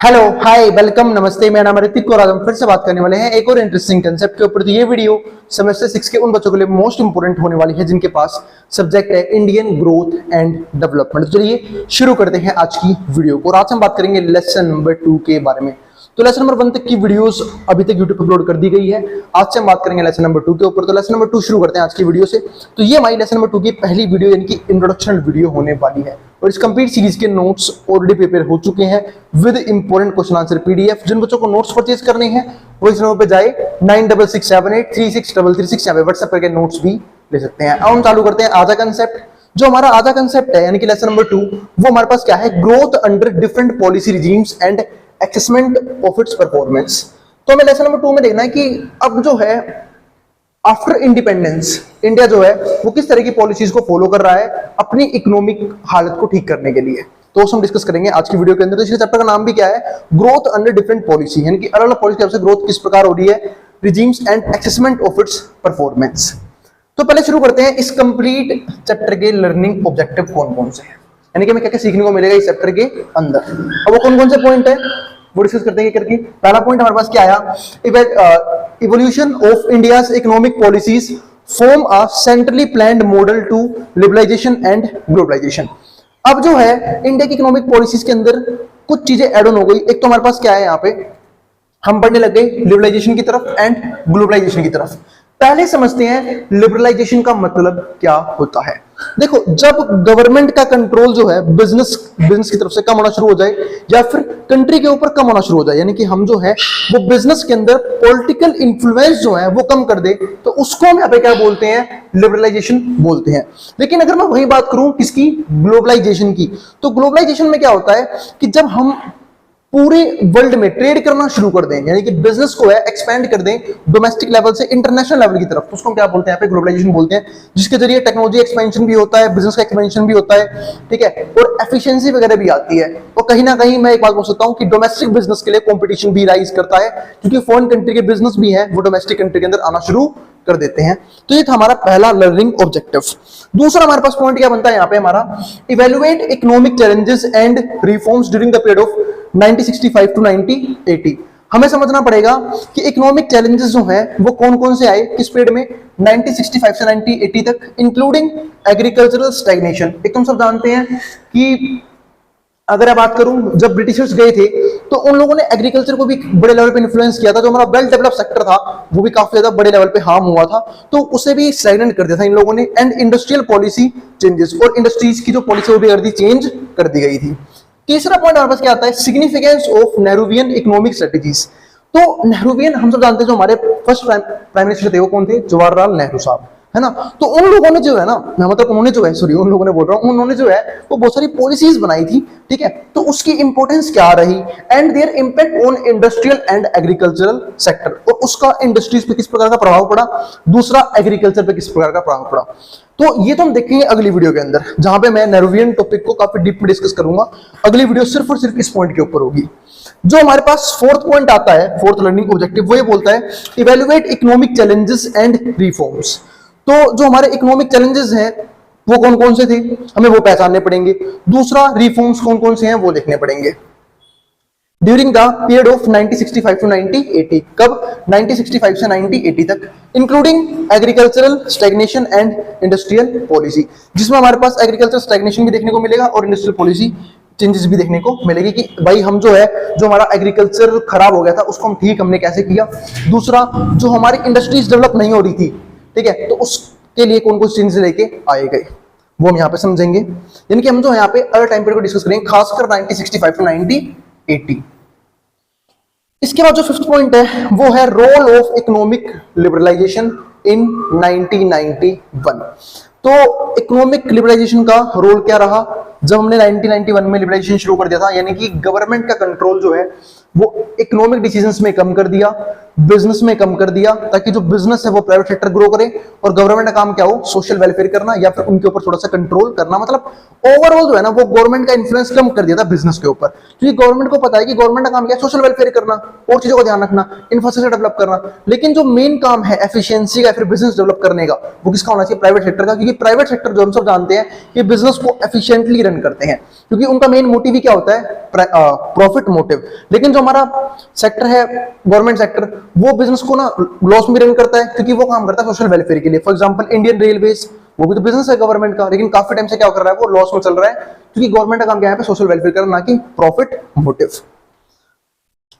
Hello hi welcome नमस्ते। मेरा नाम ऋतिक और आज हम फिर से बात करने वाले हैं एक और इंटरेस्टिंग कंसेप्ट के ऊपर। तो ये वीडियो सेमेस्टर 6 के उन बच्चों के लिए मोस्ट इंपोर्टेंट होने वाली है जिनके पास सब्जेक्ट है इंडियन ग्रोथ एंड डेवलपमेंट। चलिए शुरू करते हैं आज की वीडियो को और आज हम बात करेंगे लेसन नंबर 2 के बारे में। तो लेसन नंबर 1 तक की वीडियोस अभी तक यूट्यूब पर अपलोड कर दी गई है। आज से हम बात करेंगे लेसन नंबर 2 के ऊपर। तो लेसन नंबर 2 शुरू करते हैं आज की वीडियो से। तो ये हमारी लेसन नंबर 2 की पहली वीडियो यानी कि इंट्रोडक्शन वीडियो होने वाली है और इस कंप्लीट सीरीज के नोट्स ऑलरेडी प्रिपेयर हो चुके हैं with important question answer PDF. जिन बच्चों को नोट्स परचेज करने हैं वो इस नंबर पे जाए 9667836336 यहाँ पे व्हाट्सएप करके नोट्स भी ले सकते हैं। अब हम चालू करते हैं आज का कंसेप्ट। जो हमारा आज का कंसेप्ट है यानी कि लेसन नंबर 2 वो हमारे पास क्या है, growth under different policy regimes and assessment of its performance. तो हमें लेसन नंबर 2 में देखना है कि अब जो है आफ्टर इंडिपेंडेंस इंडिया जो है वो किस तरह की पॉलिसीज को फॉलो कर रहा है अपनी इकोनॉमिक हालत को ठीक करने के लिए। तो हम डिस्कस करेंगे आज की वीडियो के अंदर। तो इसके चैप्टर का नाम भी क्या है, ग्रोथ अंडर डिफरेंट पॉलिसी, यानी कि अलग अलग पॉलिसी से ग्रोथ किस प्रकार हो रही है, regimes and assessment of its performance. तो पहले शुरू करते हैं इस कंप्लीट चैप्टर के लर्निंग ऑब्जेक्टिव कौन कौन से हैं, यानी कि हमें क्या क्या सीखने को मिलेगा इस चैप्टर के अंदर। अब वो कौन कौन से पॉइंट है वो डिस्कस करते हैं करके। पहला पॉइंट हमारे पास क्या आया, evolution of India's economic policies from a centrally planned model to liberalisation and globalisation. अब जो है इंडिया की इकोनॉमिक पॉलिसीज के अंदर कुछ चीजें एड ऑन हो गई। एक तो हमारे पास क्या है, यहाँ पे हम बढ़ने लग गए लिबरलाइजेशन की तरफ एंड ग्लोबलाइजेशन की तरफ। पहले समझते हैं लिबरलाइजेशन का मतलब क्या होता है। देखो, जब गवर्नमेंट का कंट्रोल जो है बिजनेस की तरफ से कम होना शुरू हो जाए या फिर कंट्री के ऊपर कम होना शुरू हो जाए, यानी कि हम जो है वो बिजनेस के अंदर पॉलिटिकल इन्फ्लुएंस जो है वो कम कर दे, तो उसको हम यहाँ पे क्या बोलते हैं, लिबरलाइजेशन बोलते हैं। लेकिन अगर मैं वही बात करूं किसकी, ग्लोबलाइजेशन की, तो ग्लोबलाइजेशन में क्या होता है कि जब हम पूरे वर्ल्ड में ट्रेड करना शुरू कर दें, यानी कि बिजनेस को है एक्सपेंड कर दें डोमेस्टिक लेवल से इंटरनेशनल लेवल की तरफ, तो उसको हम क्या बोलते हैं, यहाँ पे ग्लोबलाइजेशन बोलते हैं। जिसके जरिए टेक्नोलॉजी एक्सपेंशन भी होता है, बिजनेस का एक्सपेंशन भी होता है, ठीक है, और एफिशिएंसी वगैरह भी आती है। और कहीं ना कहीं मैं एक बात बोल सकता हूं कि डोमेस्टिक बिजनेस के लिए कंपटीशन भी राइज करता है, क्योंकि फॉरेन कंट्री के बिजनेस भी है वो डोमेस्टिक कंट्री के अंदर आना शुरू कर देते हैं। तो ये था हमारा पहला लर्निंग ऑब्जेक्टिव। दूसरा हमारे पास पॉइंट क्या बनता है यहाँ पे हमारा, evaluate economic challenges and reforms during the period of 1965 to 1980। हमें समझना पड़ेगा कि इकोनॉमिक चैलेंजेस जो हैं वो कौन कौन से आए किस पीरियड में, 1965 से 1980 तक, इंक्लूडिंग एग्रीकल्चरल स्टैग्नेशन। एक तुम सब जानते हैं कि अगर मैं बात करूं जब ब्रिटिशर्स गए थे तो उन लोगों ने एग्रीकल्चर को भी बड़े लेवल पे इन्फ्लुएंस किया था। जो हमारा वेल डेवलप्ड सेक्टर था वो भी काफी ज्यादा बड़े लेवल पे हार्म हुआ था, तो उसे भी स्टैग्नेंट कर दिया था इन लोगों ने। एंड इंडस्ट्रियल पॉलिसी चेंजेस, और इंडस्ट्रीज की जो पॉलिसी वो भी कर दी, चेंज कर दी गई थी। तीसरा पॉइंट हमारे पास क्या आता है, significance of Nehruvian economic strategies. तो नेहरूवियन हम सब जानते हैं, जो हमारे फर्स्ट प्राइम मिनिस्टर थे वो कौन थे, जवाहरलाल नेहरू साहब, है ना। तो उन लोगों ने जो है ना, मतलब उन्होंने जो है, सॉरी उन लोगों ने बोल रहा हूं, उन्होंने जो है वो बहुत सारी पॉलिसीज बनाई थी, ठीक है। तो उसकी इंपॉर्टेंस क्या रही and their impact on industrial and agricultural sector, और उसका इंडस्ट्रीज पे किस प्रकार का प्रभाव पड़ा, दूसरा एग्रीकल्चर पे किस प्रकार का प्रभाव पड़ा। तो ये तो हम देखेंगे अगली वीडियो के अंदर, जहां पे मैं नेहरूवियन टॉपिक को काफी डीप में डिस्कस करूंगा। अगली वीडियो सिर्फ और सिर्फ इस पॉइंट के ऊपर होगी। जो हमारे पास फोर्थ पॉइंट आता है, फोर्थ लर्निंग ऑब्जेक्टिव, वो ये बोलता है evaluate economic challenges and reforms. तो जो हमारे इकोनॉमिक चैलेंजेस हैं वो कौन कौन से थे हमें वो पहचानने पड़ेंगे। दूसरा, रिफॉर्म्स कौन कौन से हैं वो देखने पड़ेंगे। During the period of 1965 to 1980, कब, 1965 से 1980 तक, including agricultural stagnation and industrial policy, जिसमें हमारे पास एग्रीकल्चर स्टैग्नेशन भी देखने को मिलेगा और इंडस्ट्रियल पॉलिसी चेंजेस भी देखने को मिलेगी कि भाई हम जो है, जो हमारा एग्रीकल्चर खराब हो गया था उसको हम ठीक हमने कैसे किया। दूसरा, जो हमारी इंडस्ट्रीज डेवलप नहीं हो रही थी, ठीक है, तो उसके लिए कौन कौन सी चेंजेस लेके आए गए वो हम यहाँ पे समझेंगे। यानी कि हम जो यहाँ पे अलग टाइम पीरियड को डिस्कस करेंगे, खासकर 1965 टू 1980। इसके बाद जो फिफ्थ पॉइंट है वो है रोल ऑफ इकोनॉमिक लिबरलाइजेशन इन 1991। तो इकोनॉमिक लिबरलाइजेशन का रोल क्या रहा जब हमने 1991 में लिबरलाइजेशन शुरू कर दिया था, यानी कि गवर्नमेंट का कंट्रोल जो है वो इकोनॉमिक डिसीजंस में कम कर दिया, बिजनेस में कम कर दिया, ताकि जो बिजनेस है वो प्राइवेट सेक्टर ग्रो करे, और गवर्नमेंट का काम क्या हो, सोशल वेलफेयर करना या फिर उनके ऊपर थोड़ा सा कंट्रोल करना। मतलब ओवरऑल जो है ना वो गवर्नमेंट का इन्फ्लुएंस कम कर दिया था बिजनेस के ऊपर, क्योंकि गवर्नमेंट को पता है कि गवर्नमेंट का काम क्या है, सोशल वेलफेयर करना और चीजों का ध्यान रखना, इंफ्रास्ट्रक्चर डेवलप करना। लेकिन जो मेन काम है एफिशिएंसी का, फिर बिजनेस डेवलप करने का, वो किसका होना चाहिए, प्राइवेट सेक्टर का। क्योंकि प्राइवेट सेक्टर जो हम सब जानते हैं कि बिजनेस को एफिशिएंटली रन करते हैं, क्योंकि उनका मेन मोटिव ही क्या होता है, प्रॉफिट मोटिव। लेकिन जो हमारा सेक्टर है गवर्नमेंट सेक्टर, वो बिजनेस को ना लॉस में रन करता है, क्योंकि वो काम करता है सोशल वेलफेयर के लिए। फॉर एग्जांपल इंडियन रेलवेज, वो भी तो बिजनेस है गवर्नमेंट का, लेकिन काफी टाइम से क्या कर रहा है, वो लॉस में चल रहा है, क्योंकि गवर्नमेंट का काम क्या है, सोशल वेलफेयर करना, ना कि प्रॉफिट मोटिव।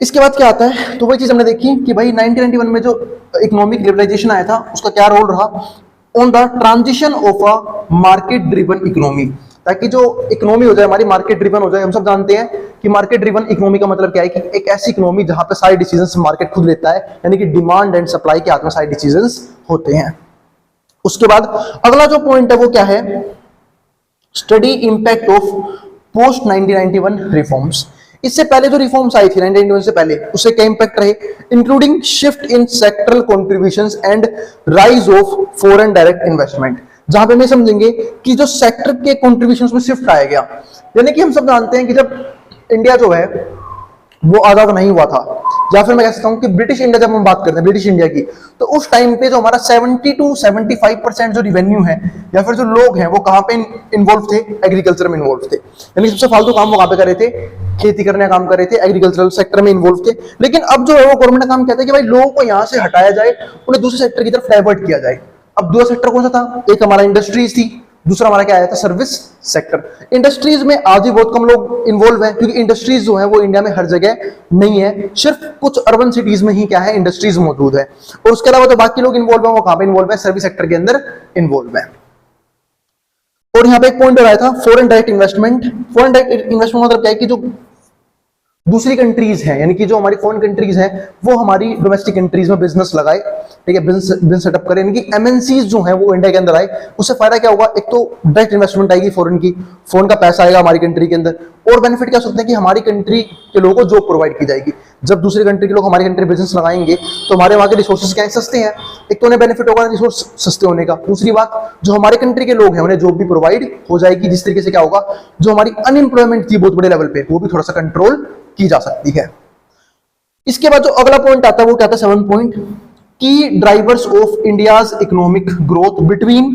इसके बाद क्या आता है, तो वही चीज हमने देखी कि भाई 1991 में जो इकोनॉमिक लिबरलाइजेशन आया था, उसका क्या रोल रहा, on the transition of a market driven economy, ताकि जो इकोनॉमी हो जाए हमारी मार्केट ड्रिवन हो जाए। हम सब जानते हैं कि मार्केट ड्रिवन इकोनॉमी का मतलब क्या है, कि एक ऐसी इकोनॉमी जहां पे सारे डिसीजंस मार्केट खुद लेता है, यानी कि डिमांड एंड सप्लाई के हाथ में सारे डिसीजंस होते हैं। उसके बाद अगला जो पॉइंट है वो क्या है, study impact of post 1991 reforms. इससे पहले जो रिफॉर्म्स आई थी 1991 से पहले, उससे क्या इंपैक्ट रहे, including shift in sectoral contributions and rise of foreign direct investment, जहां पे हम समझेंगे कि जो सेक्टर के कंट्रीब्यूशंस में शिफ्ट आया गया। यानी कि हम सब जानते हैं कि जब इंडिया जो है वो आजाद नहीं हुआ था, या फिर मैं कह सकता हूं कि ब्रिटिश इंडिया, जब हम बात करते हैं ब्रिटिश इंडिया की, तो उस टाइम पे जो हमारा 70 to 75% जो रिवेन्यू है या फिर जो लोग हैं वो कहां पे इन्वॉल्व थे, एग्रीकल्चर में इन्वॉल्व थे। यानी सबसे फालतू काम वो कहां पे कर रहे थे, खेती करने का काम कर रहे थे, एग्रीकल्चरल सेक्टर में इन्वॉल्व थे। लेकिन अब जो है वो गवर्नमेंट का काम कहता है कि भाई लोगों को यहां से हटाया जाए, उन्हें दूसरे सेक्टर की तरफ डाइवर्ट किया जाए। अब दूसरा सेक्टर कौन सा था, एक हमारा इंडस्ट्रीज थी, दूसरा हमारा क्या आया था, सर्विस सेक्टर। इंडस्ट्रीज में आज भी बहुत कम लोग इन्वॉल्व हैं, क्योंकि इंडस्ट्रीज जो है वो इंडिया में हर जगह नहीं है, सिर्फ कुछ अर्बन सिटीज में ही क्या है, इंडस्ट्रीज मौजूद है। और उसके अलावा जो बाकी लोग इन्वॉल्व है वो कहां पे इन्वॉल्व है, सर्विस सेक्टर के अंदर इन्वॉल्व है। और यहाँ पे एक पॉइंट और आया था, foreign direct investment. Foreign direct investment मतलब क्या है, कि जो दूसरी कंट्रीज हैं, यानी कि जो हमारी फॉरेन कंट्रीज हैं, वो हमारी डोमेस्टिक कंट्रीज में बिजनेस लगाए, ठीक है, बिजनेस सेटअप करें, यानी कि एमएनसीज जो हैं वो इंडिया के अंदर आए। उससे फायदा क्या होगा, एक तो डायरेक्ट इन्वेस्टमेंट आएगी फॉरेन की, फॉरेन का पैसा आएगा हमारी कंट्री के अंदर, और बेनिफिट क्या हो सकते हैं कि हमारी कंट्री के लोगों को जॉब प्रोवाइड की जाएगी। जब दूसरी कंट्री के लोग हमारी कंट्री बिजनेस लगाएंगे तो हमारे वहां के रिसोर्सेज क्या है, सस्ते हैं, एक तो उन्हें बेनिफिट होगा रिसोर्स सस्ते होने का। दूसरी बात, जो हमारे कंट्री के लोग हैं उन्हें जॉब भी प्रोवाइड हो जाएगी, जिस तरीके से क्या होगा, जो हमारी अनएम्प्लॉयमेंट थी बहुत बड़े लेवल पे, वो भी थोड़ा सा कंट्रोल की जा सकती है। इसके बाद जो अगला पॉइंट आता है वो क्या था, 7th पॉइंट, की drivers of India's economic growth between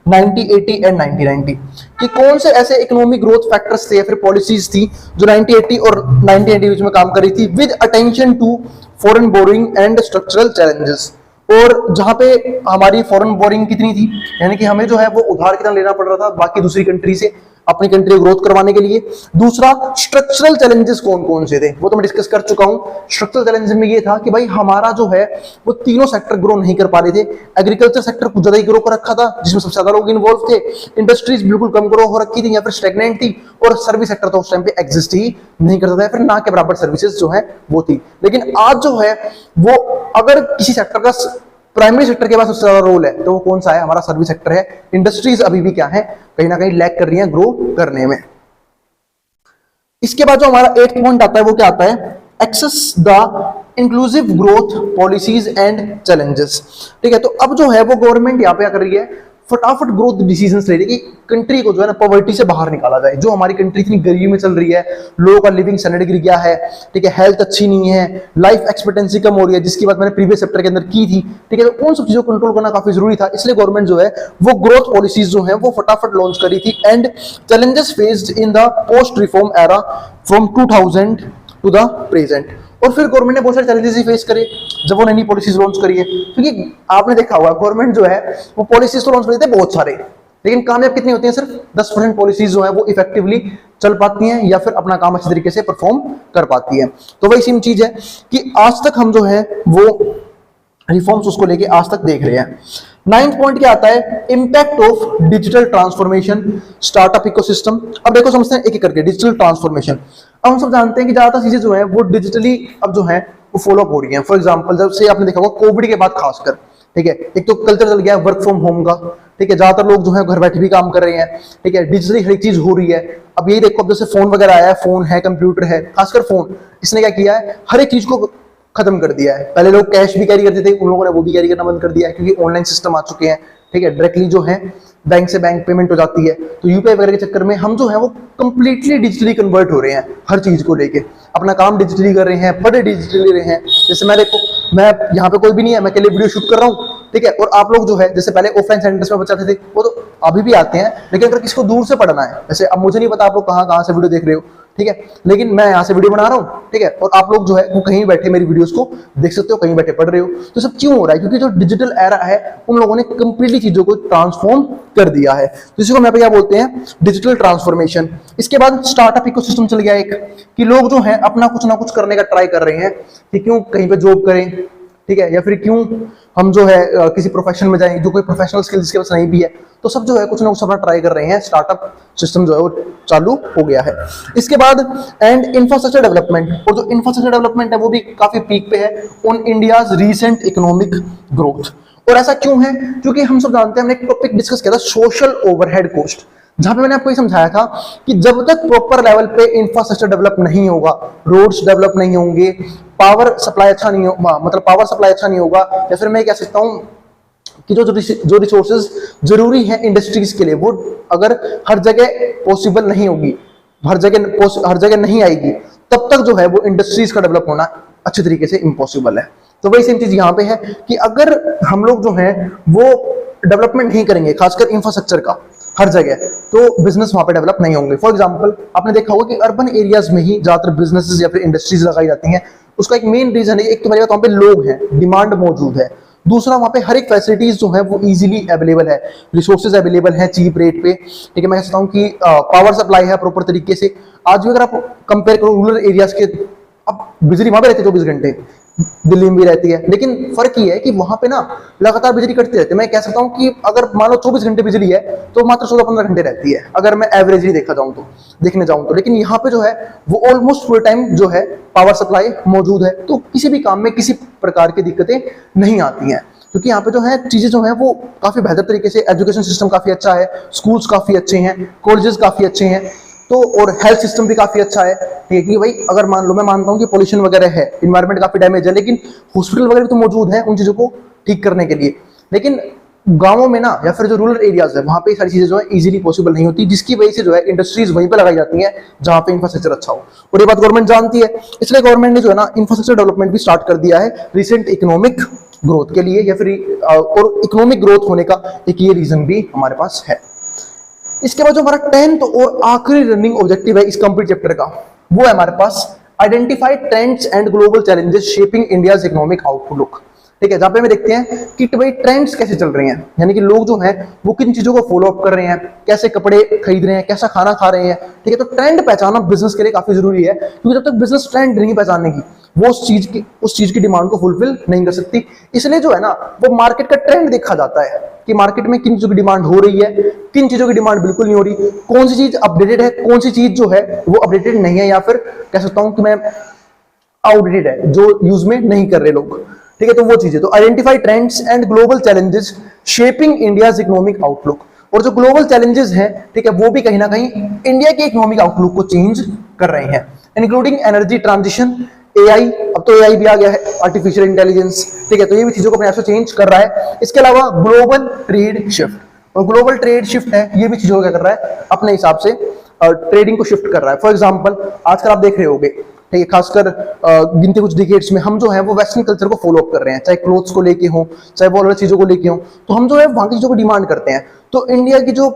1980 and 1990, कि कौन से ऐसे इकोनॉमिक ग्रोथ फैक्टर्स थे या फिर पॉलिसीज थी जो 1980 और 1990 बीच में काम कर रही थी, with attention to foreign borrowing and structural challenges. और जहां पे हमारी फॉरेन बोरिंग कितनी थी, यानी कि हमें जो है वो उधार कितना लेना पड़ रहा था बाकी दूसरी कंट्री से अपनी कंट्री ग्रोथ करवाने के लिए। दूसरा, स्ट्रक्चरल चैलेंजेस कौन कौन से थे वो तो मैं डिस्कस कर चुका हूं। स्ट्रक्चरल चैलेंजेस में ये था कि भाई हमारा जो है वो तीनों सेक्टर ग्रो नहीं कर पा रहे थे। एग्रीकल्चर सेक्टर कुछ ज्यादा ही ग्रो कर रखा था, जिसमें सबसे ज्यादा लोग इन्वॉल्व थे। इंडस्ट्रीज बिल्कुल कम ग्रो हो रखी थी या फिर स्टेगनेंट थी, और सर्विस सेक्टर तो उस टाइम पे एग्जिस्ट ही नहीं करता था, फिर ना के बराबर सर्विसेज जो है वो थी। लेकिन आज जो है वो अगर किसी सेक्टर का प्राइमरी सेक्टर के पास सबसे ज्यादा रोल है तो वो कौन सा है, हमारा सर्विस सेक्टर है। इंडस्ट्रीज अभी भी क्या है, कहीं ना कहीं लैग कर रही हैं ग्रो करने में। इसके बाद जो हमारा 8th पॉइंट आता है वो क्या आता है, assess the inclusive growth policies and challenges. ठीक है, तो अब जो है वो गवर्नमेंट यहाँ पे क्या कर रही है, फटाफट ग्रोथ डिसीजंस ले रही है कि कंट्री को जो है ना पॉवर्टी से बाहर निकाला जाए। जो हमारी कंट्री इतनी गरीबी में चल रही है, लोगों का लिविंग स्टैंडर्ड गिर गया है, ठीक है, हेल्थ अच्छी नहीं है, लाइफ एक्सपेक्टेंसी कम हो रही है, जिसकी बात मैंने प्रीवियस चैप्टर के अंदर की थी। ठीक है, तो उन सब चीजों को कंट्रोल करना काफी जरूरी था, इसलिए गवर्नमेंट जो है वो ग्रोथ पॉलिसीज जो है वो फटाफट लॉन्च करी थी। And challenges faced in the post reform era from 2000 to the present. और फिर गवर्नमेंट ने बहुत सारे चैलेंजेस ही फेस करे जब वो नई पॉलिसीज लॉन्च करी है, क्योंकि आपने देखा हुआ गवर्नमेंट जो है वो पॉलिसीज तो लॉन्च करते हैं बहुत सारे, लेकिन कामयाब कितनी होती हैं, सिर्फ 10% पॉलिसीज जो है वो इफेक्टिवली चल पाती हैं या फिर अपना काम अच्छे तरीके से परफॉर्म कर पाती है। तो वही सेम चीज है कि आज तक हम जो है वो रिफॉर्म्स उसको लेके आज तक देख रहे हैं। 9th पॉइंट क्या आता है, impact of digital transformation startup ecosystem. अब देखो समझते हैं एक एक करके डिजिटल ट्रांसफॉर्मेशन। अब हम सब जानते हैं कि ज्यादातर चीजें जो है वो डिजिटली अब जो है वो फॉलो हो रही हैं। फॉर एग्जांपल जब से आपने देखा होगा कोविड के बाद खासकर, ठीक है, एक तो कल्चर चल गया वर्क फ्रॉम होम का, ठीक है, ज्यादातर लोग जो है घर बैठे भी काम कर रहे हैं, ठीक है, डिजिटली हर एक चीज हो रही है। अब यही देखो, अब जैसे फोन वगैरह आया है, फोन है, कंप्यूटर है, खासकर फोन, इसने क्या किया है, हर एक चीज को खत्म कर दिया है। पहले लोग कैश भी कैरी करते थे, उन लोगों ने वो भी कैरी करना बंद कर दिया है, क्योंकि ऑनलाइन सिस्टम आ चुके हैं, ठीक है, डायरेक्टली जो है बैंक से बैंक पेमेंट हो जाती है। तो यूपीआई वगैरह के चक्कर में हम जो है वो कंप्लीटली डिजिटली कन्वर्ट हो रहे हैं, हर चीज को लेके अपना काम डिजिटली कर रहे हैं, पढ़े डिजिटली रहे हैं। जैसे मैं देखो, मैं यहाँ पे कोई भी नहीं है, मैं अकेले वीडियो शूट कर रहा हूँ, ठीक है, और आप लोग जो है जैसे पहले ऑफलाइन सेंटर्स में बच्चे आते थे, वो तो अभी भी आते हैं, लेकिन अगर किसी को दूर से पढ़ना है, जैसे अब मुझे नहीं पता आप लोग कहाँ कहाँ से वीडियो देख रहे हो, ठीक है, लेकिन मैं यहाँ से वीडियो बना रहा हूँ, ठीक है, और आप लोग जो है वो कहीं बैठे मेरी वीडियोस को देख सकते हो, कहीं बैठे पढ़ रहे हो। तो सब क्यों हो रहा है? क्योंकि जो डिजिटल एरा है, उन लोगों ने कंप्लीटली चीजों को ट्रांसफॉर्म कर दिया है। तो इसी को मैं क्या बोलते हैं, डिजिटल ट्रांसफॉर्मेशन। इसके बाद स्टार्टअप इकोसिस्टम चल गया एक, कि लोग जो है अपना कुछ ना कुछ करने का ट्राई कर रहे हैं, कि क्यों कहीं पे जॉब करें, ठीक है, या फिर क्यों हम जो है किसी प्रोफेशन में जाएं, जो कोई प्रोफेशनल स्किल जिसके पास नहीं भी है, तो सब जो है कुछ ना कुछ अपना ट्राई कर रहे हैं। स्टार्टअप सिस्टम जो है वो चालू हो गया है। इसके बाद एंड इंफ्रास्ट्रक्चर डेवलपमेंट, और जो इंफ्रास्ट्रक्चर डेवलपमेंट है वो भी काफी पीक पे है on India's recent economic growth. और ऐसा क्यों है? क्योंकि हम सब जानते हैं, हमने एक टॉपिक डिस्कस किया था, सोशल ओवरहेड कॉस्ट, जहां पे मैंने आपको ये समझाया था कि जब तक प्रॉपर लेवल पे इंफ्रास्ट्रक्चर डेवलप नहीं होगा, रोड्स डेवलप नहीं होंगे, पावर सप्लाई अच्छा नहीं होगा, मतलब पावर सप्लाई अच्छा नहीं होगा, या फिर मैं कह सकता हूं कि जो रिसोर्सेज जरूरी है इंडस्ट्रीज के लिए, वो अगर हर जगह पॉसिबल नहीं होगी, हर जगह नहीं आएगी, तब तक जो है वो इंडस्ट्रीज का डेवलप होना अच्छे तरीके से इम्पॉसिबल है। तो वही सेम चीज यहाँ पे है कि अगर हम लोग जो है वो डेवलपमेंट नहीं करेंगे, खासकर इंफ्रास्ट्रक्चर का हर जगह, तो बिजनेस वहां पे डेवलप नहीं होंगे। फॉर एग्जांपल, आपने देखा होगा कि अर्बन एरियाज में ही ज्यादातर बिजनेसेस या फिर इंडस्ट्रीज लगाई जाती हैं। उसका एक मेन रीजन है, एक तो मेरे वहां पे लोग हैं, डिमांड मौजूद है, दूसरा वहां पे हर एक फैसिलिटीज जो है वो इजीली अवेलेबल है, रिसोर्सेज अवेलेबल है चीप रेट पे, ठीक है। मैं कहता हूँ कि पावर सप्लाई है प्रॉपर तरीके से। आज भी अगर आप कंपेयर करो रूरल एरियाज के, अब बिजली वहां पे रहती है 24 घंटे, दिल्ली में भी रहती है, लेकिन फर्क ये है कि वहां पे ना लगातार बिजली कटती रहती है। मैं कह सकता हूँ कि अगर मान लो 24 घंटे बिजली है, तो मात्र 14-15 घंटे रहती है, अगर मैं एवरेजली देखने जाऊं तो। लेकिन यहाँ पे जो है वो ऑलमोस्ट फुल टाइम जो है पावर सप्लाई मौजूद है, तो किसी भी काम में किसी प्रकार की दिक्कतें नहीं आती हैं, क्योंकि यहाँ पे जो है चीजें जो है वो काफी बेहतर तरीके से, एजुकेशन सिस्टम काफी अच्छा है, स्कूल्स काफी अच्छे हैं, कॉलेजेस काफी अच्छे हैं, तो और हेल्थ सिस्टम भी काफी अच्छा है, ठीक है। कि भाई अगर मान लो, मैं मानता हूँ कि पोल्यूशन वगैरह है, इन्वायरमेंट काफी डैमेज है, लेकिन हॉस्पिटल वगैरह भी तो मौजूद है उन चीजों को ठीक करने के लिए। लेकिन गांवों में ना, या फिर जो रूरल एरियाज है, वहां पे सारी चीजें जो है इजीली पॉसिबल नहीं होती, जिसकी वजह से जो है इंडस्ट्रीज वहीं पे लगाई जाती हैं जहां पे इंफ्रास्ट्रक्चर अच्छा हो। और ये बात गवर्नमेंट जानती है, इसलिए गवर्नमेंट ने जो है ना इंफ्रास्ट्रक्चर डेवलपमेंट भी स्टार्ट कर दिया है रिसेंट इकोनॉमिक ग्रोथ के लिए, या फिर और इकोनॉमिक ग्रोथ होने का एक ये रीजन भी हमारे पास है। इसके बाद जो हमारा 10th और आखिरी रनिंग ऑब्जेक्टिव है इस कंप्लीट चैप्टर का, वो है हमारे पास identify trends and global challenges shaping India's economic outlook, ठीक है। जहां पे हमें देखते हैं कि भाई ट्रेंड्स कैसे चल रहे हैं, यानी कि लोग जो हैं वो किन चीजों को फॉलो अप कर रहे हैं, कैसे कपड़े खरीद रहे हैं, कैसा खाना खा रहे हैं, ठीक है। तो ट्रेंड पहचानना बिजनेस के लिए काफी जरूरी है, क्योंकि जब तक बिजनेस ट्रेंड नहीं पहचानेगी, वो उस चीज की डिमांड को फुलफिल नहीं कर सकती। इसलिए जो है ना वो मार्केट का ट्रेंड देखा जाता है कि मार्केट में किन चीजों की डिमांड हो रही है, किन चीजों की डिमांड बिल्कुल नहीं हो रही, कौन सी चीज अपडेटेड है, कौन सी चीज जो है वो अपडेटेड नहीं है, या फिर कह सकता हूं कि मैं आउटडेटेड है, जो यूज में नहीं कर रहे लोग, ठीक है। तो वो चीजें, तो identify trends and global challenges shaping India's economic outlook, और जो ग्लोबल चैलेंजेस हैं, ठीक है, वो भी कहीं ना कहीं इंडिया के इकोनॉमिक आउटलुक को चेंज कर रहे हैं, इंक्लूडिंग एनर्जी ट्रांजिशन, एआई, अब तो एआई भी आ गया है, आर्टिफिशियल इंटेलिजेंस, ठीक है। तो ये भी चीजों को अपने आप से चेंज कर रहा है। इसके अलावा ग्लोबल ट्रेड शिफ्ट, और ग्लोबल ट्रेड शिफ्ट है, ये भी चीजों को क्या कर रहा है, अपने हिसाब से ट्रेडिंग को शिफ्ट कर रहा है। फॉर एग्जाम्पल, आजकल आप देख रहे होंगे, ठीक है, खासकर गिनती कुछ डिकेड्स में हम जो है वो वेस्टर्न कल्चर को फॉलो अप कर रहे हैं, चाहे क्लोथ्स को लेके हो, चाहे वो अलग चीजों को लेके हो, तो हम जो है वहां की चीजों को डिमांड करते हैं। तो इंडिया की जो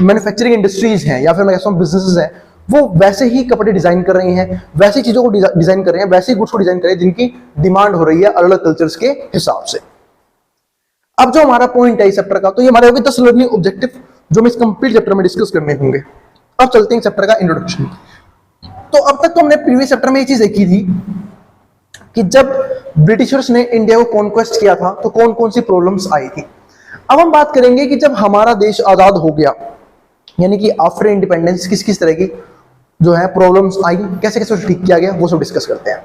मैन्युफैक्चरिंग इंडस्ट्रीज हैं, या फिर मैं कहता हूँ बिजनेसेस हैं, वो वैसे ही कपड़े डिजाइन कर रही हैं, वैसी चीजों को डिजाइन कर रहे हैं, वैसे ही गुड्स को डिजाइन कर रहे हैं जिनकी डिमांड हो रही है अलग अलग कल्चर्स के हिसाब से। अब जो हमारा पॉइंट है इस चैप्टर का, तो ये हमारे हो गए 10 लर्निंग ऑब्जेक्टिव जो हम इस कंप्लीट चैप्टर में डिस्कस करने होंगे। अब चलते हैं चैप्टर का इंट्रोडक्शन। तो अब तक तो हमने प्रीवियस चैप्टर में ये चीज देखी थी कि जब ब्रिटिशर्स ने इंडिया को कॉन्क्वेस्ट किया था तो कौन कौन सी प्रॉब्लम्स आई थी। अब हम बात करेंगे कि जब हमारा देश आजाद हो गया, यानी कि आफ्टर इंडिपेंडेंस किस किस तरह की जो है प्रॉब्लम्स आई, कैसे कैसे ठीक किया गया, वो सब डिस्कस करते हैं।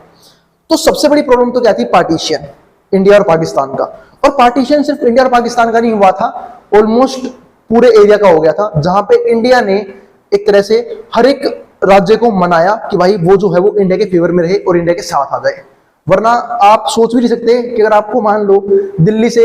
तो सबसे बड़ी प्रॉब्लम तो क्या थी, पार्टीशन, इंडिया और पाकिस्तान का। और पार्टीशन सिर्फ इंडिया और पाकिस्तान का नहीं हुआ था, ऑलमोस्ट पूरे एरिया का हो गया था, जहां पे इंडिया ने एक तरह से हर एक राज्य को मनाया कि भाई वो जो है वो इंडिया के फेवर में रहे और इंडिया के साथ आ जाए। वरना आप सोच भी नहीं सकते कि अगर आपको मान लो दिल्ली से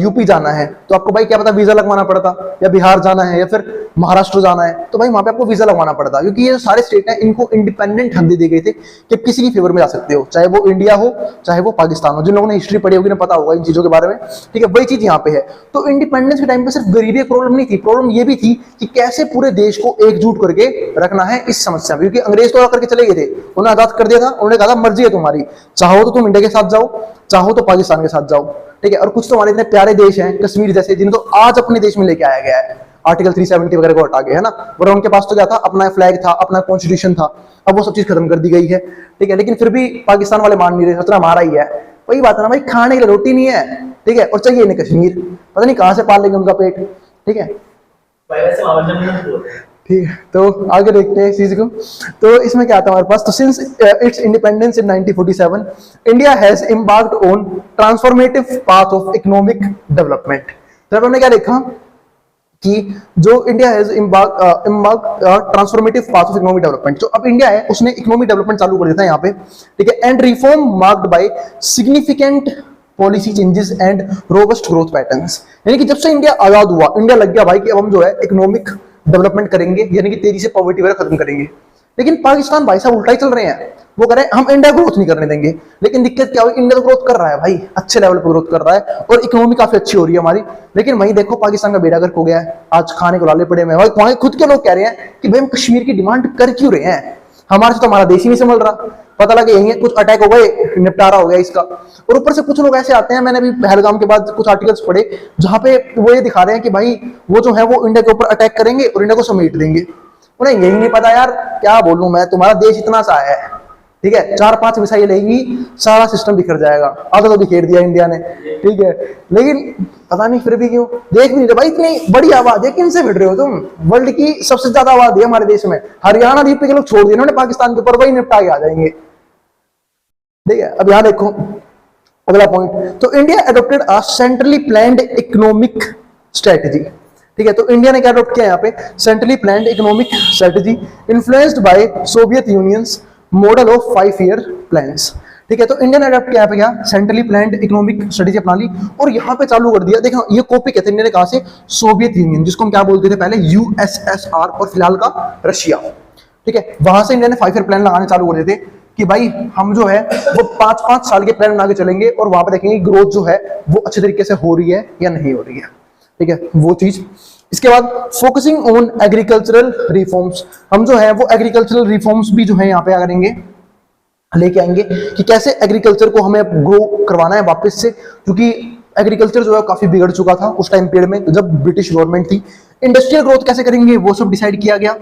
यूपी जाना है तो आपको भाई क्या पता वीजा लगवाना पड़ता, या बिहार जाना है या फिर महाराष्ट्र जाना है तो भाई वहां पे आपको वीजा लगवाना पड़ता, क्योंकि ये सारे स्टेट हैं इनको इंडिपेंडेंट हक दे दिए गए थे कि आप किसी की फेवर में जा सकते हो, चाहे वो इंडिया हो चाहे वो पाकिस्तान हो। जिन लोगों ने हिस्ट्री पढ़ी होगी ना पता होगा इन चीजों के बारे में, ठीक है। वही चीज यहाँ पे है। तो इंडिपेंडेंस के टाइम पे सिर्फ गरीबी प्रॉब्लम नहीं थी, प्रॉब्लम ये भी थी कि कैसे पूरे देश को एकजुट करके रखना है इस समस्या में, क्योंकि अंग्रेज तो करके चले गए थे, उन्होंने आजाद कर दिया था, उन्होंने कहा था मर्जी है तुम्हारी, चाहो तो तुम इंडिया के साथ जाओ चाहो तो पाकिस्तान के साथ जाओ, ठीक है। और कुछ तो हमारे इतने प्यारे देश हैं कश्मीर जैसे, जिनको आज अपने देश में लेके आया गया है, आर्टिकल 370 वगैरह को हटा के, है ना। वरना उनके पास तो क्या था, अपना फ्लैग था, अपना कॉन्स्टिट्यूशन था, अब वो सब चीज खत्म कर दी गई है, ठीक है। लेकिन फिर भी पाकिस्तान वाले मान नहीं रहे, सोचना हमारा ही है। वही बात है ना भाई, खाने के लिए रोटी नहीं है, ठीक है, और चाहिए इन्हें कश्मीर, पता नहीं कहां से पाल लेंगे उनका पेट, ठीक है। ठीक है, तो आगे देखते हैं इस चीज को। तो इसमें क्या आता है हमारे पास, तो since it's independence in 1947 India has embarked on transformative path of economic development. तो हमने क्या देखा कि जो India has embarked transformative path of economic development, जो अब इंडिया है उसने इकोनॉमिक डेवलपमेंट चालू कर दिया था यहाँ पे, ठीक है। And reform marked by significant policy changes and robust growth patterns. यानी कि जब से इंडिया आजाद हुआ, इंडिया लग गया भाई कि अब हम जो है इकोनॉमिक डेवलपमेंट करेंगे, यानी कि तेजी से पॉवर्टी वगैरह खत्म करेंगे। लेकिन पाकिस्तान भाई साहब उल्टा ही चल रहे हैं, वो कह रहे हैं हम इंडिया ग्रोथ नहीं करने देंगे। लेकिन दिक्कत क्या हुई, इंडिया तो ग्रोथ कर रहा है भाई, अच्छे लेवल पर ग्रोथ कर रहा है और इकोनॉमी काफी अच्छी हो रही है हमारी। लेकिन वहीं देखो पाकिस्तान का बेड़ा गर्क हो गया है, आज खाने को लाले पड़े हुए भाई। खुद के लोग कह रहे हैं कि भाई हम कश्मीर की डिमांड कर क्यों रहे हैं, हमारे से तो हमारा देश ही नहीं संभल रहा। पता लगे यही कुछ अटैक हो गए, निपटारा हो गया इसका। और ऊपर से कुछ लोग ऐसे आते हैं, मैंने अभी पहलगाम के बाद कुछ आर्टिकल्स पढ़े जहां पे वो ये दिखा रहे हैं कि भाई वो जो है वो इंडिया के ऊपर अटैक करेंगे और इंडिया को समेट देंगे। उन्हें यही नहीं पता यार, क्या बोलूं मैं, तुम्हारा देश इतना सा है, ठीक है, 4-5 मिसाइल लेंगी सारा सिस्टम बिखर जाएगा, आधा तो बिखेर दिया इंडिया ने, ठीक है। लेकिन पता नहीं फिर भी क्यों देख नहीं रहे भाई, इतनी बड़ी आवाज है, किनसे भिड़ रहे हो तुम, वर्ल्ड की सबसे ज्यादा आवाज है हमारे देश में। हरियाणा यूपी के लोग छोड़ दिए इन्होंने पाकिस्तान के ऊपर, वही निपटा के आ जाएंगे, ठीक है। अब यहां देखो अगला पॉइंट, तो इंडिया एडॉप्टेड अ सेंट्रली प्लान्ड इकोनॉमिक स्ट्रेटजी, ठीक है। तो इंडिया ने क्या अडॉप्ट किया यहाँ पे, centrally planned economic strategy influenced by Soviet unions model of 5 year plans, ठीक है। तो इंडिया ने अडॉप्ट किया क्या, सेंट्रली प्लान्ड इकोनॉमिक स्ट्रेटजी अपना ली और यहाँ पे चालू कर दिया। देखो ये कॉपी कहते हैं इंडिया ने कहा से, सोवियत यूनियन, जिसको हम क्या बोलते थे पहले, यूएसएसआर, और फिलहाल का रशिया, ठीक है। वहां से इंडिया ने 5 ईयर प्लान लगाने चालू कर दिए थे कि भाई हम जो है वो 5-5 साल के प्लान बना के चलेंगे और वहां पे देखेंगे ग्रोथ जो है वो अच्छे तरीके से हो रही है या नहीं हो रही है, ठीक है, वो चीज। इसके बाद फोकसिंग ऑन एग्रीकल्चरल रिफॉर्म्स, हम जो है वो एग्रीकल्चरल रिफॉर्म्स भी जो है यहाँ पे करेंगे, लेके आएंगे कि कैसे एग्रीकल्चर को हमें ग्रो करवाना है वापस से, क्योंकि एग्रीकल्चर जो है काफी बिगड़ चुका था उस टाइम पीरियड में जब ब्रिटिश गवर्नमेंट थी। इंडस्ट्रियल ग्रोथ कैसे करेंगे वो सब डिसाइड किया गया,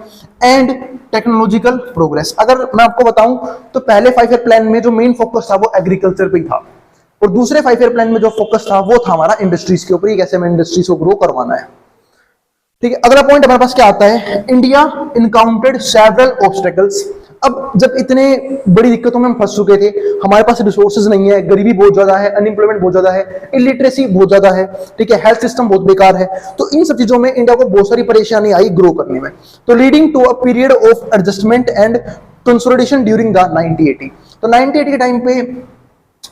एंड टेक्नोलॉजिकल प्रोग्रेस। अगर मैं आपको बताऊं तो पहले 5 ईयर प्लान में जो मेन फोकस था वो एग्रीकल्चर पे ही था, और दूसरे 5 ईयर प्लान में जो फोकस था वो था हमारा इंडस्ट्रीज के ऊपर, कैसे हमें इंडस्ट्रीज को ग्रो करवाना है, ठीक है। अगला पॉइंट हमारे पास क्या आता है, इंडिया इनकाउंटर्ड सेवरल ऑब्स्टेकल्स। अब जब इतने बड़ी दिक्कतों में हम फंस चुके थे, हमारे पास रिसोर्सेज नहीं है, गरीबी बहुत ज्यादा है, अनएम्प्लॉयमेंट बहुत ज्यादा है, इलिटरेसी बहुत ज्यादा है, ठीक है, हेल्थ सिस्टम बहुत बेकार है, तो इन सब चीजों में इंडिया को बहुत सारी परेशानी आई ग्रो करने में। तो leading to a period of adjustment and consolidation during the 1980। तो 1980 के टाइम पे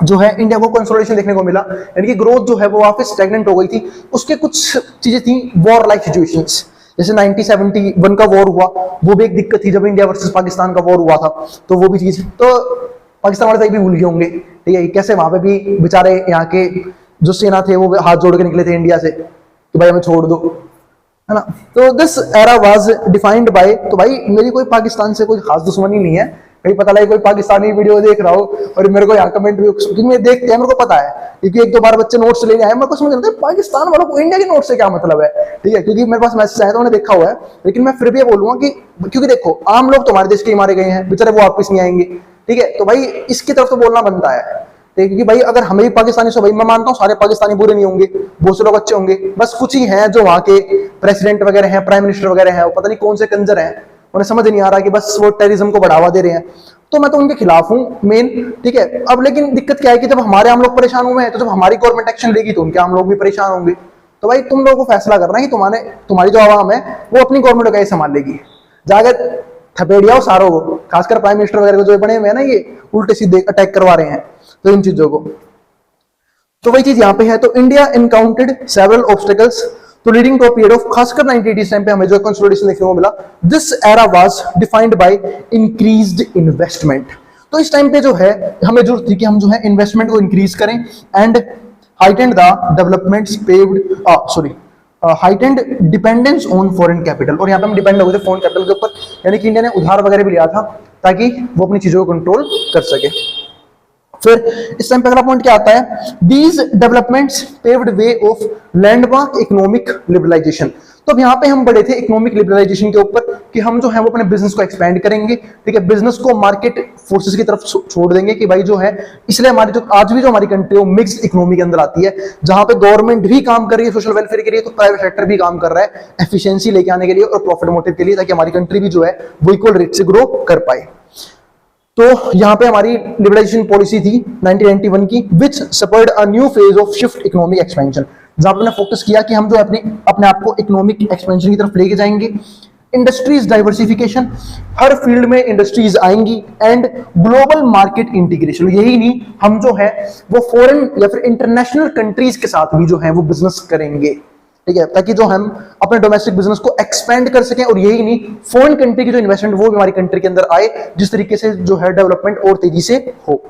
जो है इंडिया को कंसोलिडेशन देखने को मिला, यानी कि ग्रोथ जो है वो वापस स्टैग्नेंट हो गई थी। उसके कुछ चीजें थी वॉर लाइक सिचुएशंस, जैसे 1971 का वॉर हुआ, वो भी एक दिक्कत थी जब इंडिया वर्सेस पाकिस्तान का वॉर हुआ था, तो वो भी चीज, तो पाकिस्तान वाले भी भूल गए होंगे, ठीक है, कैसे वहां पे भी बेचारे यहाँ के जो सेना थे वो हाथ जोड़ के निकले थे इंडिया से कि भाई हमें छोड़ दो, है ना। तो this era was defined by, तो भाई मेरी कोई पाकिस्तान से कोई खास दुश्मनी नहीं है, कहीं पता लगे कोई पाकिस्तानी वीडियो देख रहा हो और मेरे को यहाँ कमेंट भी, क्योंकि मैं देखते हैं, मेरे को पता है, क्योंकि 1-2 बार बच्चे नोट्स लेने आए, मेरे को समझ आता है पाकिस्तान वालों को इंडिया के नोट से क्या मतलब है, ठीक है, क्योंकि मेरे पास मैसेज आया था, मैंने देखा हुआ है। लेकिन मैं फिर भी ये बोलूंगा कि क्योंकि देखो आम लोग तुम्हारे देश के ही मारे गए हैं बेचारे, वो वापस नहीं आएंगे, ठीक है, तो भाई इसकी तरफ तो बोलना बनता है, क्योंकि भाई अगर हमें भी पाकिस्तानी से, भाई मैं मानता हूँ सारे पाकिस्तानी बुरे नहीं होंगे, बहुत से लोग अच्छे होंगे, बस कुछ ही हैं जो वहां के प्रेसिडेंट वगैरह हैं, प्राइम मिनिस्टर वगैरह हैं, पता नहीं कौन से कंजर हैं, उन्हें समझ नहीं आ रहा कि बस वो टेररिज्म को बढ़ावा दे रहे हैं, तो मैं तो उनके खिलाफ हूं मेन, ठीक है। अब लेकिन दिक्कत क्या है कि जब हमारे आम लोग परेशान हुए हैं, तो जब हमारी गवर्नमेंट एक्शन लेगी तो उनके आम लोग भी परेशान होंगे, तो भाई तुम लोगों को फैसला करना है कि तुम्हारी जो आवाम है वो अपनी गवर्नमेंट को कैसे संभाल लेगी। जाकर थपेड़िया हो सारों को, खासकर प्राइम मिनिस्टर वगैरह को जो बने हुए हैं ना, ये उल्टे सीधे अटैक करवा रहे हैं, तो इन चीजों को। तो वही चीज यहाँ पे है। तो इंडिया एनकाउंटर्ड सेवरल ऑब्स्टेकल्स तो leading to a period of, खासकर 1980 टाइम पे हमें जो कंसोलिडेशन देखने को मिला, this era was defined by increased investment. तो इस टाइम पे जो है हमें जरूरत थी कि हम जो है इन्वेस्टमेंट को इंक्रीज करें and heightened the developments paved heightened dependence on foreign capital। और यहाँ पे हम डिपेंड हो गए थे फॉरेन कैपिटल के ऊपर, यानी कि इंडिया ने उधार वगैरह भी लिया था ताकि वो अपनी चीजों को कंट्रोल कर सके। फिर इस टाइम पे अगला पॉइंट क्या आता है, these developments paved way of landmark economic liberalisation. तो अब यहाँ पे हम बढ़े थे इकोनॉमिक लिबरलाइजेशन के ऊपर कि हम जो है वो अपने बिजनेस को एक्सपेंड करेंगे, ठीक है, बिजनेस को मार्केट फोर्सेस की तरफ छोड़ देंगे कि भाई जो है, इसलिए हमारी जो आज भी जो हमारी कंट्री है वो मिक्स्ड इकोनॉमी के अंदर आती है, जहां पे गवर्नमेंट भी काम कर रही है सोशल वेलफेयर के लिए, तो प्राइवेट सेक्टर भी काम कर रहा है एफिशिएंसी लेके आने के लिए और प्रॉफिट मोटिव के लिए, ताकि हमारी कंट्री भी जो है वो इक्वल रेट से ग्रो कर पाए। तो यहाँ पे हमारी लिबरलाइजेशन पॉलिसी थी 1991 की, विच support a new phase of shift economic expansion, जहां पर फोकस किया कि हम जो अपने आप को इकोनॉमिक एक्सपेंशन की तरफ लेके जाएंगे। इंडस्ट्रीज डाइवर्सिफिकेशन, हर फील्ड में इंडस्ट्रीज आएंगी एंड ग्लोबल मार्केट इंटीग्रेशन। यही नहीं, हम जो है वो फॉरेन या फिर इंटरनेशनल कंट्रीज के साथ भी जो है वो बिजनेस करेंगे, ठीक है, ताकि जो हम अपने डोमेस्टिक बिजनेस को एक्सपेंड कर सकें। और यही नहीं, फॉरेन कंट्री की जो इन्वेस्टमेंट वो भी हमारी कंट्री के अंदर आए, जिस तरीके से जो है डेवलपमेंट और तेजी से हो।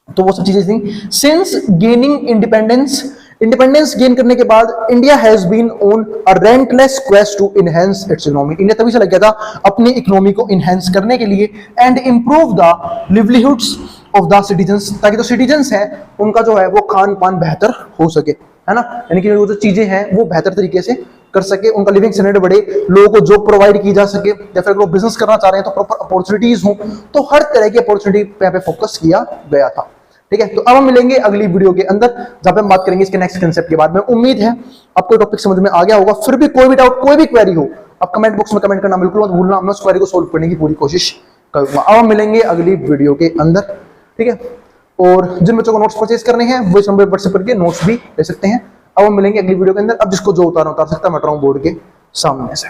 तो वो सब चीजें थी। सिंस गेनिंग इंडिपेंडेंस गेन करने के बाद India has been on a relentless quest to enhance its economy. India तभी से लग गया था अपनी इकोनॉमी को इनहेंस करने के लिए and improve the livelihoods of the citizens, ताकि जो सिटीजन्स हैं उनका जो है वो खान पान बेहतर हो सके, है ना, यानी कि वो जो चीजें हैं वो बेहतर तरीके से कर सके, उनका लिविंग स्टैंडर्ड बढ़े, लोगों को जॉब प्रोवाइड की जा सके, या फिर वो बिजनेस करना चाह रहे हैं तो प्रॉपर अपॉर्चुनिटीज हो। तो हर तरह की अपॉर्चुनिटी पे यहाँ पे फोकस किया गया था, ठीक है। तो अब हम मिलेंगे अगली वीडियो के अंदर, जहां पे हम बात करेंगे इसके नेक्स्ट कंसेप्ट के बारे में। उम्मीद है आपको टॉपिक समझ में आ गया होगा। फिर भी कोई भी डाउट, कोई भी क्वेरी हो, आप कमेंट बॉक्स में कमेंट करना बिल्कुल मत भूलना, मैं उस क्वेरी को सोल्व करने की पूरी कोशिश करूंगा। अब हम मिलेंगे अगली वीडियो के अंदर, ठीक है। और जिन बच्चों को नोट्स परचेज करने हैं वो इस नंबर पर व्हाट्सएप करके नोट्स भी ले सकते हैं। अब हम मिलेंगे अगली वीडियो के अंदर। अब जिसको जो उतार सकता है मैं उतारूं बोर्ड के सामने से।